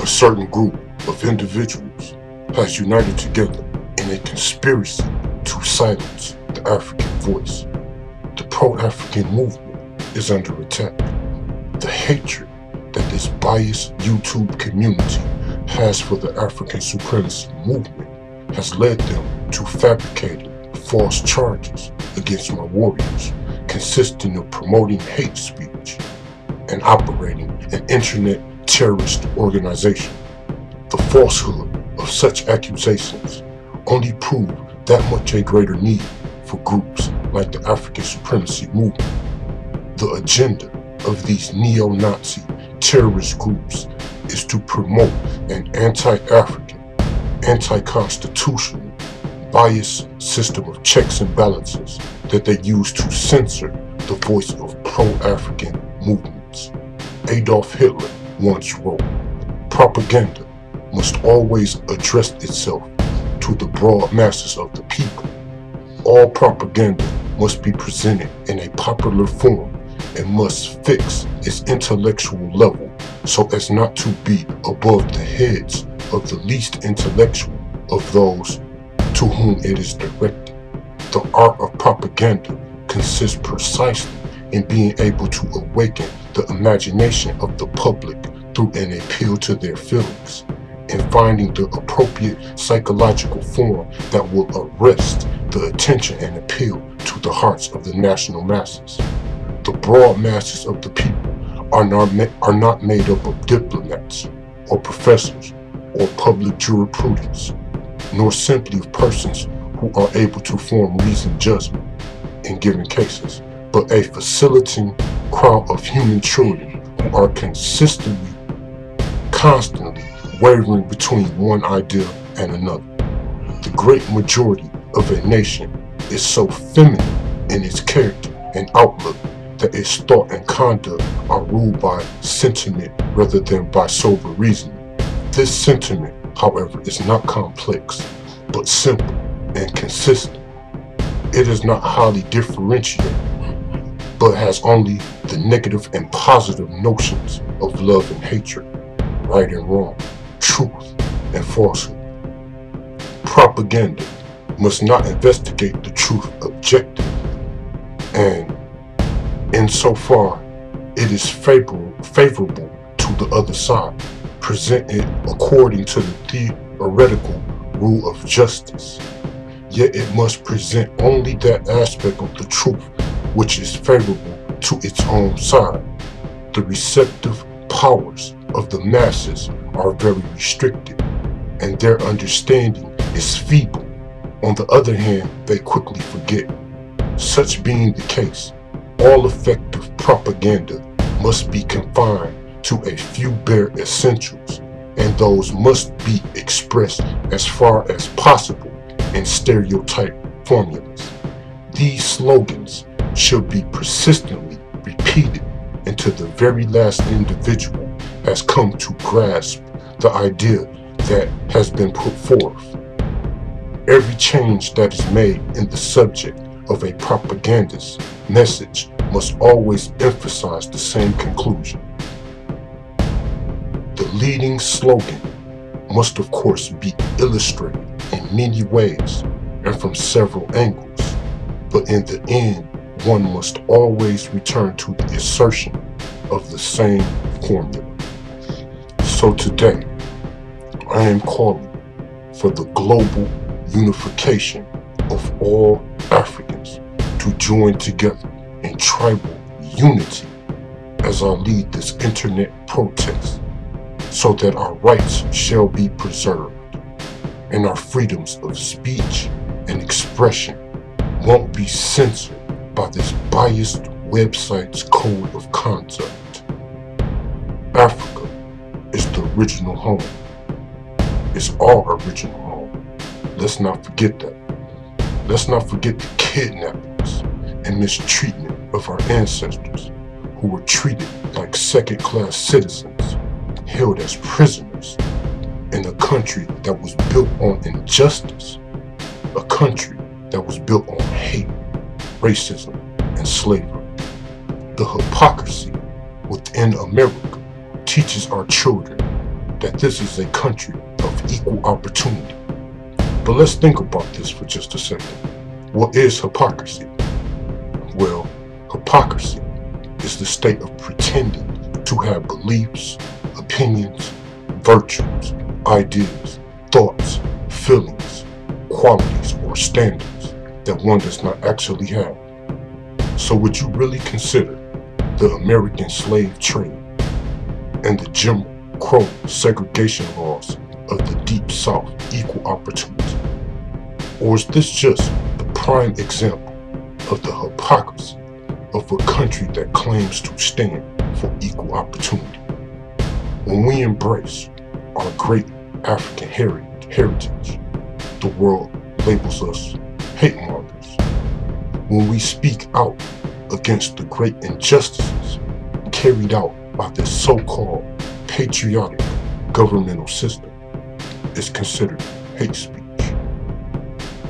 certain group of individuals has united together in a conspiracy to silence the African voice. The pro-African movement is under attack. The hatred that this biased YouTube community has for the African Supremacy movement has led them to fabricating false charges against my warriors, consisting of promoting hate speech and operating an internet terrorist organization. The falsehood of such accusations only prove that much a greater need for groups like the African Supremacy movement. The agenda of these neo-Nazi terrorist groups is to promote an anti-African, anti-constitutional, biased system of checks and balances that they use to censor the voice of pro-African movements. Adolf Hitler once wrote, "Propaganda must always address itself to the broad masses of the people. All propaganda must be presented in a popular form and must fix its intellectual level so as not to be above the heads of the least intellectual of those to whom it is directed. The art of propaganda consists precisely in being able to awaken the imagination of the public through an appeal to their feelings, and finding the appropriate psychological form that will arrest the attention and appeal to the hearts of the national masses. The broad masses of the people are not made up of diplomats or professors or public jurisprudence, nor simply of persons who are able to form reasoned judgment in given cases, but a facilitating crowd of human children who are constantly wavering between one idea and another. The great majority of a nation is so feminine in its character and outlook that its thought and conduct are ruled by sentiment rather than by sober reasoning. This sentiment, however, is not complex, but simple and consistent. It is not highly differentiated, but has only the negative and positive notions of love and hatred, right and wrong, truth and falsehood. Propaganda must not investigate the truth objectively, and insofar it is favorable to the other side, present it according to the theoretical rule of justice. Yet it must present only that aspect of the truth which is favorable to its own side. The receptive powers of the masses are very restricted, and their understanding is feeble. On the other hand, they quickly forget. Such being the case, all effective propaganda must be confined to a few bare essentials, and those must be expressed as far as possible in stereotype formulas. These slogans should be persistently repeated until the very last individual has come to grasp the idea that has been put forth. Every change that is made in the subject of a propagandist message must always emphasize the same conclusion. The leading slogan must of course be illustrated in many ways and from several angles, but in the end, one must always return to the assertion of the same formula. So today, I am calling for the global unification of all Africans to join together in tribal unity as I lead this internet protest, so that our rights shall be preserved and our freedoms of speech and expression won't be censored by this biased website's code of conduct. Africa is the original home. It's our original home. Let's not forget that. Let's not forget the kidnappings and mistreatment of our ancestors, who were treated like second-class citizens, held as prisoners in a country that was built on injustice, a country that was built on hate, racism, and slavery. The hypocrisy within America teaches our children that this is a country of equal opportunity. But let's think about this for just a second. What is hypocrisy? Well, hypocrisy is the state of pretending to have beliefs, opinions, virtues, ideas, thoughts, feelings, qualities, or standards that one does not actually have. So would you really consider the American slave trade and the Jim Crow segregation laws of the Deep South equal opportunity? Or is this just the prime example of the hypocrisy of a country that claims to stand for equal opportunity? When we embrace our great African heritage, the world labels us hate mongers. When we speak out against the great injustices carried out by this so-called patriotic governmental system, it's considered hate speech.